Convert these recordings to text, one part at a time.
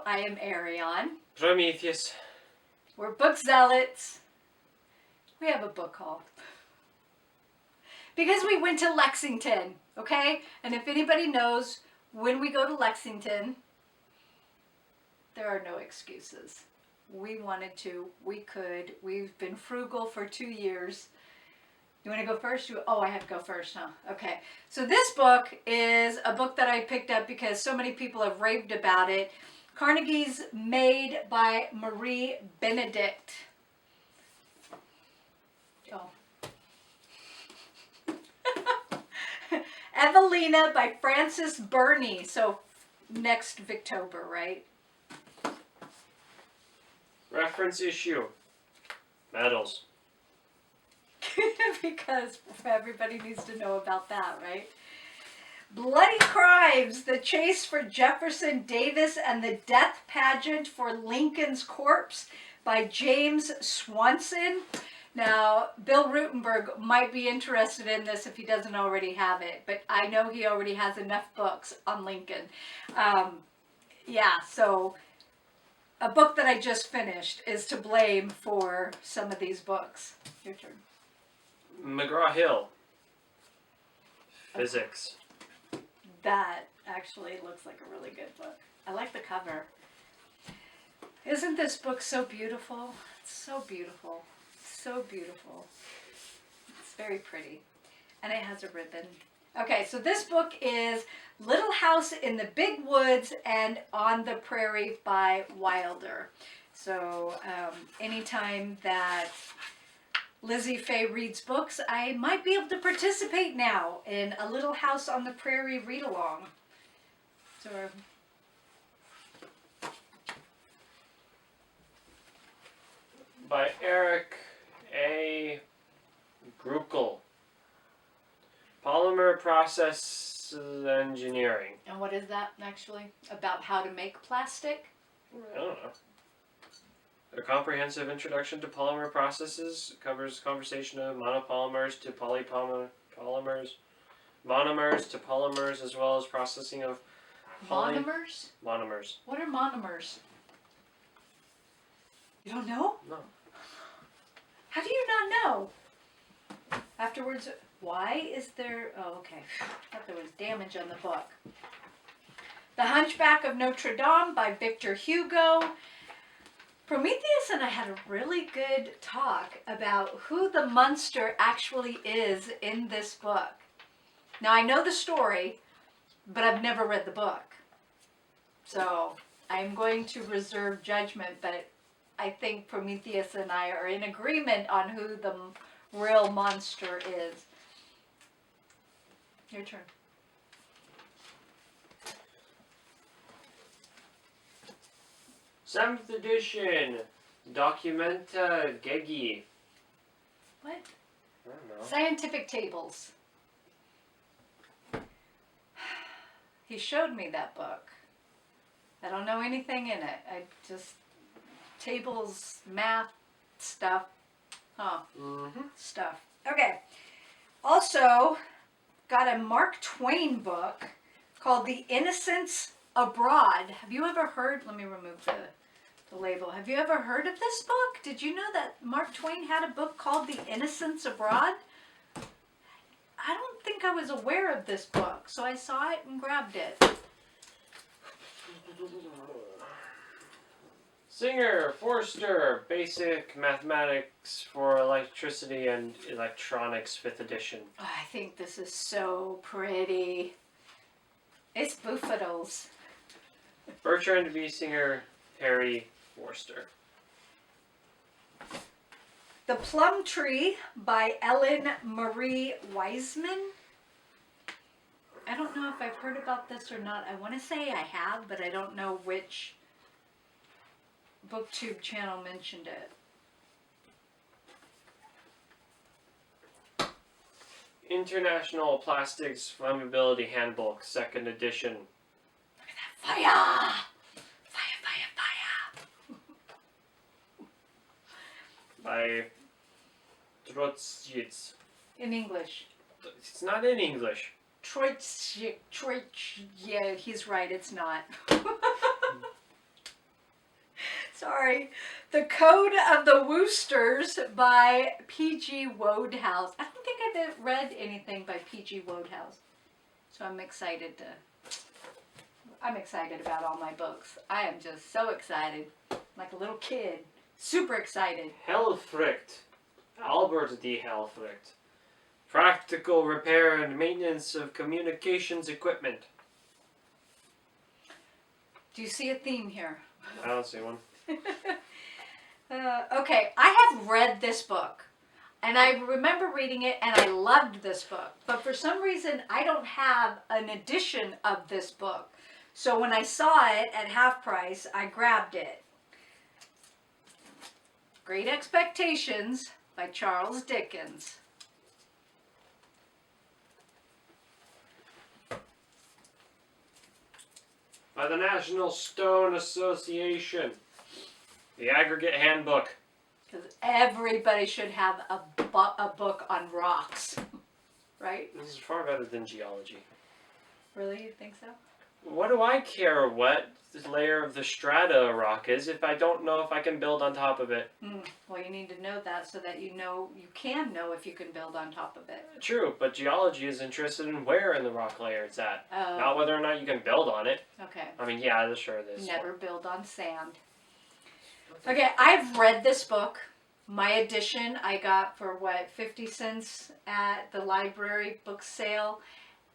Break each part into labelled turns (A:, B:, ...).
A: I am Arion.
B: Prometheus.
A: We're book zealots. We have a book haul. Because we went to Lexington, okay? And if anybody knows, when we go to Lexington, there are no excuses. We wanted to, we could, we've been frugal for 2 years. You want to go first? Oh, I have to go first, huh? Okay. So this book is a book that I picked up because so many people have raved about it. Carnegie's Made by Marie Benedict. Oh. Evelina by Frances Burney. So next Victober, right?
B: Reference issue. Medals.
A: Because everybody needs to know about that, right? Bloody Crimes, The Chase for Jefferson Davis and the Death Pageant for Lincoln's Corpse by James Swanson. Now, Bill Rutenberg might be interested in this if he doesn't already have it, but I know he already has enough books on Lincoln. Yeah, so a book that I just finished is to blame for some of these books. Your turn.
B: McGraw-Hill. Physics.
A: That actually looks like a really good book. I like the cover. Isn't this book so beautiful? It's so beautiful. So beautiful. It's very pretty. And it has a ribbon. Okay, so this book is Little House in the Big Woods and on the Prairie by Wilder. So anytime that Lizzie Faye reads books, I might be able to participate now in a Little House on the Prairie read-along. So,
B: by Eric A. Grukel. Polymer Process Engineering.
A: and what is that actually? About how to make plastic?
B: I don't know. A comprehensive introduction to polymer processes covers conversation of monopolymers to polymers, monomers to polymers, as well as processing of
A: Monomers?
B: monomers.
A: What are monomers? You don't know?
B: No.
A: How do you not know? Afterwards, why is there... Oh, okay. I thought there was damage on the book. The Hunchback of Notre Dame by Victor Hugo. Prometheus and I had a really good talk about who the monster actually is in this book. Now, I know the story, but I've never read the book. So, I'm going to reserve judgment, but I think Prometheus and I are in agreement on who the real monster is. Your turn.
B: Seventh edition. Documenta Gegi.
A: What?
B: I don't know.
A: Scientific tables. He showed me that book. I don't know anything in it. I just... Tables, math, stuff. Huh.
B: Mm-hmm.
A: Stuff. Okay. Also, got a Mark Twain book called The Innocents Abroad. Have you ever heard... Let me remove the label. Have you ever heard of this book? Did you know that Mark Twain had a book called The Innocents Abroad? I don't think I was aware of this book, so I saw it and grabbed it.
B: Singer, Forster, Basic Mathematics for Electricity and Electronics, 5th edition.
A: Oh, I think this is so pretty. It's Boofadles.
B: Bertrand V. Singer, Harry Forster.
A: The Plum Tree by Ellen Marie Wiseman. I don't know if I've heard about this or not. I want to say I have, but I don't know which BookTube channel mentioned it.
B: International Plastics Flammability Handbook, 2nd edition.
A: Look at that fire! Fire, fire, fire!
B: By Trotsitz.
A: In English.
B: It's not in English.
A: Yeah, he's right, it's not. Sorry. The Code of the Woosters by P.G. Wodehouse. I don't think I've read anything by P.G. Wodehouse. So I'm excited about all my books. I am just so excited. Like a little kid. Super excited.
B: Helfricht. Albert D. Helfricht. Practical repair and maintenance of communications equipment.
A: Do you see a theme here?
B: I don't see one.
A: Okay, I have read this book. And I remember reading it and I loved this book. But for some reason, I don't have an edition of this book. So when I saw it at half price, I grabbed it. Great Expectations by Charles Dickens.
B: By the National Stone Association. The Aggregate Handbook.
A: Because everybody should have a book on rocks. Right?
B: This is far better than geology.
A: Really? You think so?
B: What do I care what the layer of the strata a rock is if I don't know if I can build on top of it?
A: Well, you need to know that so that you can know if you can build on top of it.
B: True, but geology is interested in where in the rock layer it's at.
A: Oh.
B: Not whether or not you can build on it.
A: Okay.
B: I mean, yeah, sure it is.
A: Never build on sand. Okay, I've read this book. My edition I got for 50 cents at the library book sale.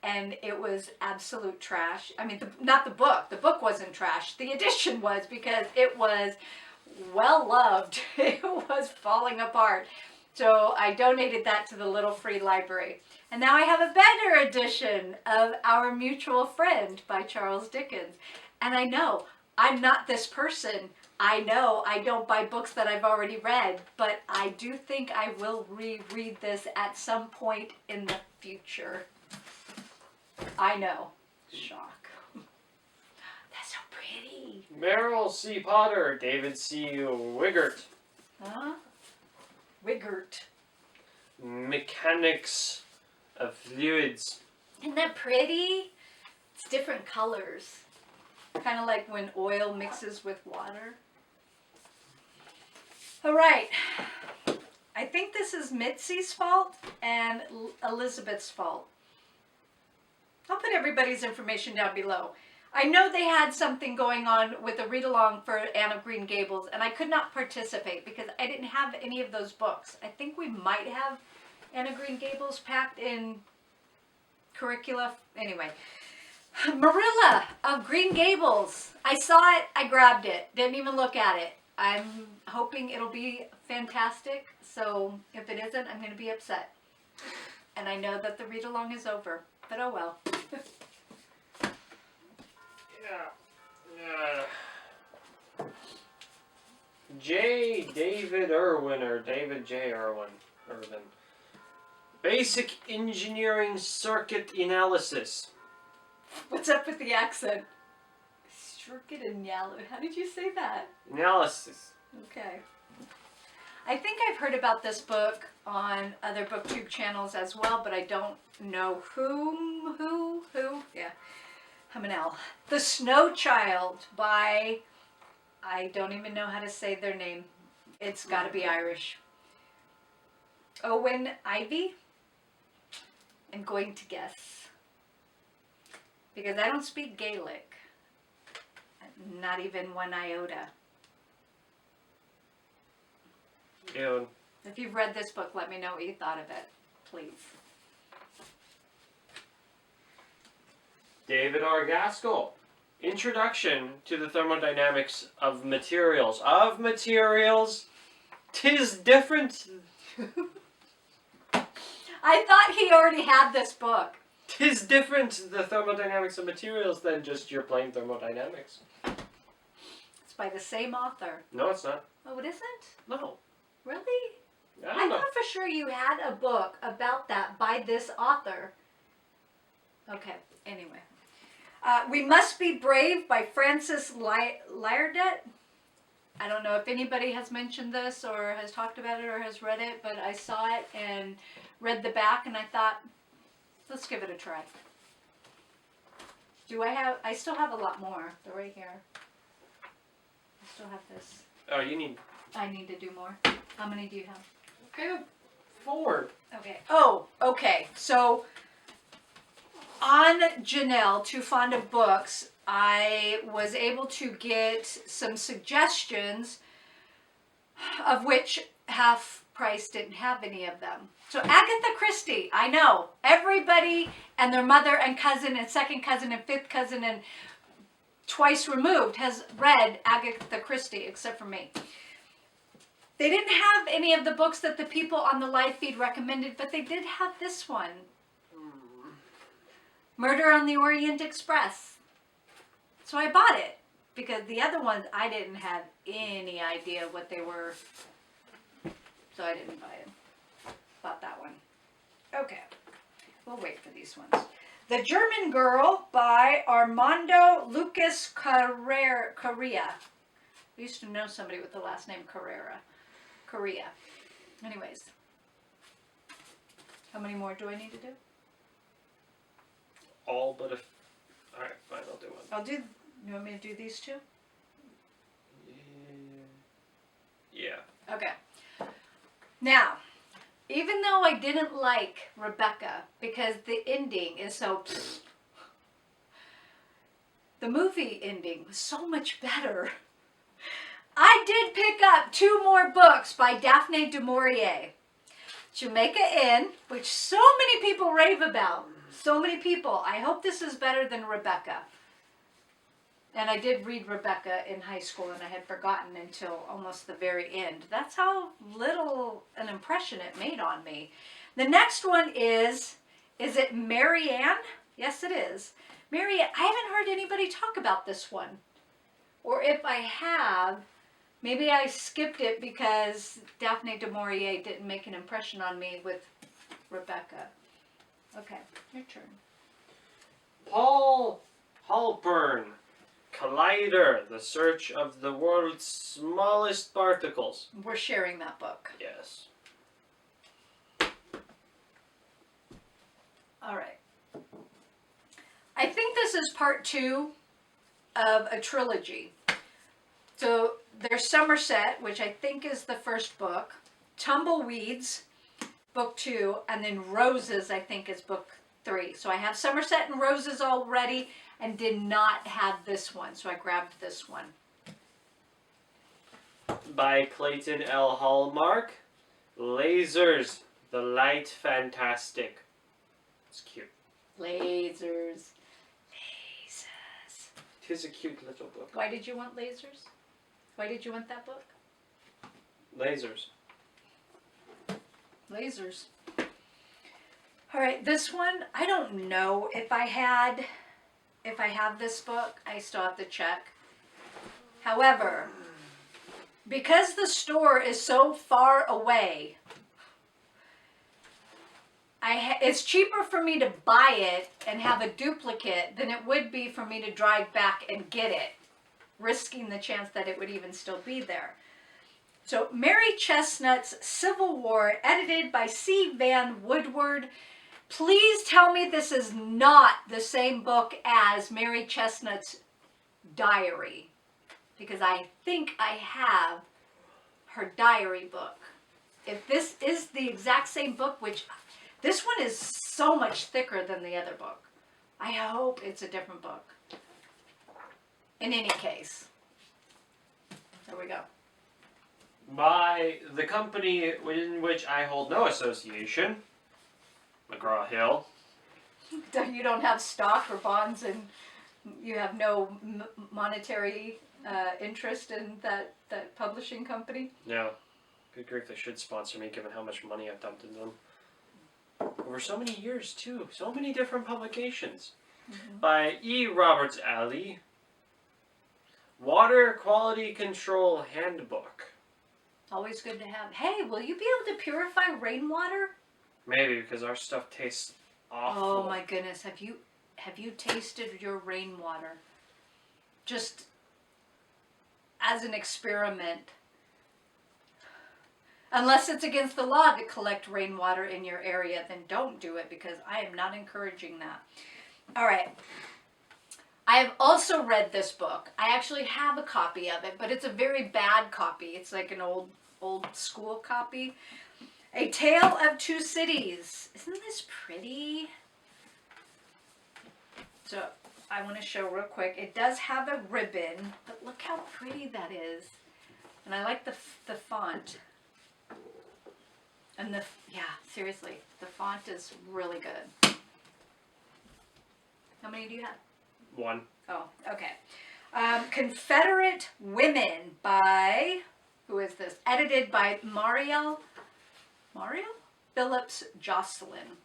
A: And it was absolute trash. I mean, not the book. The book wasn't trash. The edition was, because it was well loved. It was falling apart. So I donated that to the Little Free Library. And now I have a better edition of Our Mutual Friend by Charles Dickens. And I know I'm not this person. I know I don't buy books that I've already read, but I do think I will reread this at some point in the future. I know. Shock. That's so pretty.
B: Merrill C. Potter, David C. Wiggert.
A: Huh? Wiggert.
B: Mechanics of Fluids.
A: Isn't that pretty? It's different colors. Kind of like when oil mixes with water. All right. I think this is Mitzi's fault and Elizabeth's fault. I'll put everybody's information down below. I know they had something going on with a read-along for Anne of Green Gables, and I could not participate because I didn't have any of those books. I think we might have Anne of Green Gables packed in curricula. Anyway, Marilla of Green Gables. I saw it, I grabbed it, didn't even look at it. I'm hoping it'll be fantastic, so if it isn't, I'm going to be upset. And I know that the read-along is over, but oh well.
B: Yeah. J. David Irwin, or David J. Irwin. Basic Engineering Circuit Analysis.
A: What's up with the accent? Circuit analysis. How did you say that?
B: Analysis.
A: Okay. I think I've heard about this book on other booktube channels as well, but I don't know who. Yeah. Janelle. The Snow Child by, I don't even know how to say their name. It's got to be Irish. Owen Ivy? I'm going to guess. Because I don't speak Gaelic. Not even one iota.
B: Yeah.
A: If you've read this book, let me know what you thought of it, please.
B: David R. Gaskell. Introduction to the Thermodynamics of Materials. Of materials, 'tis different.
A: I thought he already had this book.
B: 'Tis different, the thermodynamics of materials, than just your plain thermodynamics.
A: It's by the same author.
B: No, it's not.
A: Oh, it isn't?
B: No.
A: Really?
B: I
A: I
B: don't know.
A: thought for sure you had a book about that by this author. Okay, anyway. We Must Be Brave by Frances Liardet. I don't know if anybody has mentioned this or has talked about it or has read it, but I saw it and read the back and I thought, let's give it a try. I still have a lot more. They're right here. I still have this.
B: Oh, you need.
A: I need to do more. How many do you have?
B: Okay, 4.
A: Okay. Oh, okay. So on Janelle, Too Fond of Books, I was able to get some suggestions, of which Half Price didn't have any of them. So Agatha Christie, I know everybody and their mother and cousin and second cousin and fifth cousin and twice removed has read Agatha Christie, except for me. They didn't have any of the books that the people on the live feed recommended, but they did have this one. Murder on the Orient Express. So I bought it because the other ones I didn't have any idea what they were. So I didn't buy them. Bought that one. Okay. We'll wait for these ones. The German Girl by Armando Lucas Correa. I used to know somebody with the last name Correa. Anyways. How many more do I need to do?
B: All but a. Alright, fine, I'll do one.
A: I'll do. You want me to do these two?
B: Yeah.
A: Okay. Now, even though I didn't like Rebecca because the ending is so. The movie ending was so much better. I did pick up 2 more books by Daphne du Maurier. Jamaica Inn, which so many people rave about. So many people. I hope this is better than Rebecca. And I did read Rebecca in high school and I had forgotten until almost the very end. That's how little an impression it made on me. The next one is it Marianne? Yes, it is. Marianne, I haven't heard anybody talk about this one. Or if I have, maybe I skipped it because Daphne du Maurier didn't make an impression on me with Rebecca. Okay, your turn.
B: Paul Halpern. Collider, the search of the world's smallest particles.
A: We're sharing that book.
B: Yes.
A: All right. I think this is part 2 of a trilogy. So there's Somerset, which I think is the first book, Tumbleweeds, book 2, and then Roses, I think, is book 3. So I have Somerset and Roses already and did not have this one, so I grabbed this one.
B: By Clayton L. Hallmark, Lasers, the Light Fantastic. It's cute.
A: Lasers.
B: It is a cute little book.
A: Why did you want lasers? Why did you want that book?
B: Lasers.
A: Lasers. All right, this one, I don't know if I have this book. I still have to check. However, because the store is so far away, it's cheaper for me to buy it and have a duplicate than it would be for me to drive back and get it, risking the chance that it would even still be there. So, Mary Chestnut's Civil War, edited by C. Van Woodward. Please tell me this is not the same book as Mary Chestnut's diary, because I think I have her diary book. If this is the exact same book, which this one is so much thicker than the other book, I hope it's a different book. In any case, there we go.
B: By the company in which I hold no association, McGraw-Hill.
A: You don't have stock or bonds and you have no monetary interest in that publishing company?
B: No. Good grief, they should sponsor me given how much money I've dumped into them. Over so many years, too. So many different publications. Mm-hmm. By E. Roberts Alley. Water Quality Control Handbook.
A: Always good to have. Hey, will you be able to purify rainwater?
B: Maybe, because our stuff tastes awful.
A: Oh my goodness, have you tasted your rainwater? Just as an experiment. Unless it's against the law to collect rainwater in your area, then don't do it, because I am not encouraging that. All right. I have also read this book. I actually have a copy of it, but it's a very bad copy. It's like an old school copy. A Tale of Two Cities. Isn't this pretty? So I want to show real quick. It does have a ribbon, but look how pretty that is. And I like the font. And seriously, the font is really good. How many do you have?
B: 1.
A: Oh, okay. Confederate Women by, who is this? Edited by Mariel Phillips Jocelyn.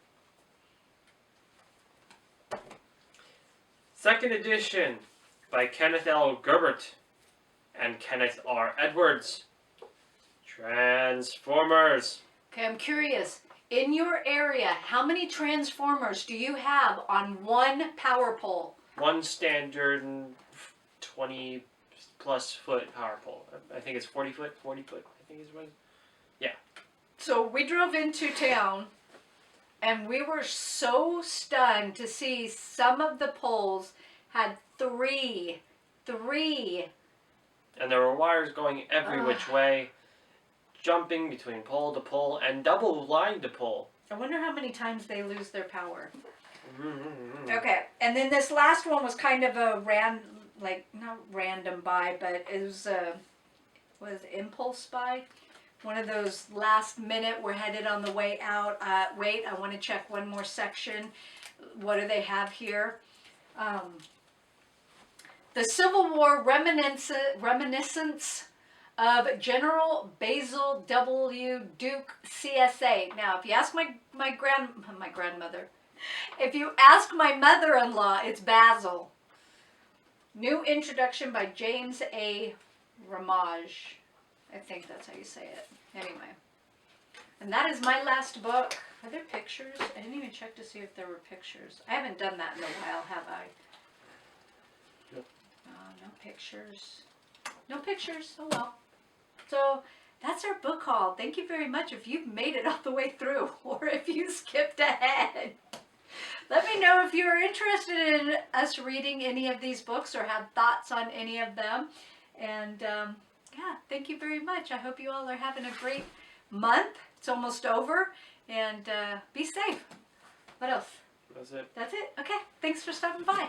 B: 2nd edition by Kenneth L. Gerbert and Kenneth R. Edwards. Transformers.
A: Okay, I'm curious. In your area, how many Transformers do you have on one power pole?
B: 1 standard 20 plus foot power pole. I think it's 40 foot, I think is what. Yeah.
A: So we drove into town and we were so stunned to see some of the poles had three.
B: And there were wires going every which way, jumping between pole to pole and double line to pole.
A: I wonder how many times they lose their power.
B: Mm-hmm.
A: Okay, and then this last one was kind of a not random buy, but it was impulse buy. One of those last minute, we're headed on the way out. Wait, I want to check one more section. What do they have here? The Civil War reminiscence of General Basil W. Duke, CSA. Now, if you ask my grandmother, if you ask my mother-in-law, it's Basil. New introduction by James A. Ramage. I think that's how you say it. Anyway. And that is my last book. Are there pictures? I didn't even check to see if there were pictures. I haven't done that in a while, have I?
B: Yep.
A: No pictures. No pictures. Oh well. So that's our book haul. Thank you very much if you've made it all the way through or if you skipped ahead. Let me know if you're interested in us reading any of these books or have thoughts on any of them. And thank you very much. I hope you all are having a great month. It's almost over. And be safe. What else?
B: That's it.
A: That's it? Okay. Thanks for stopping by.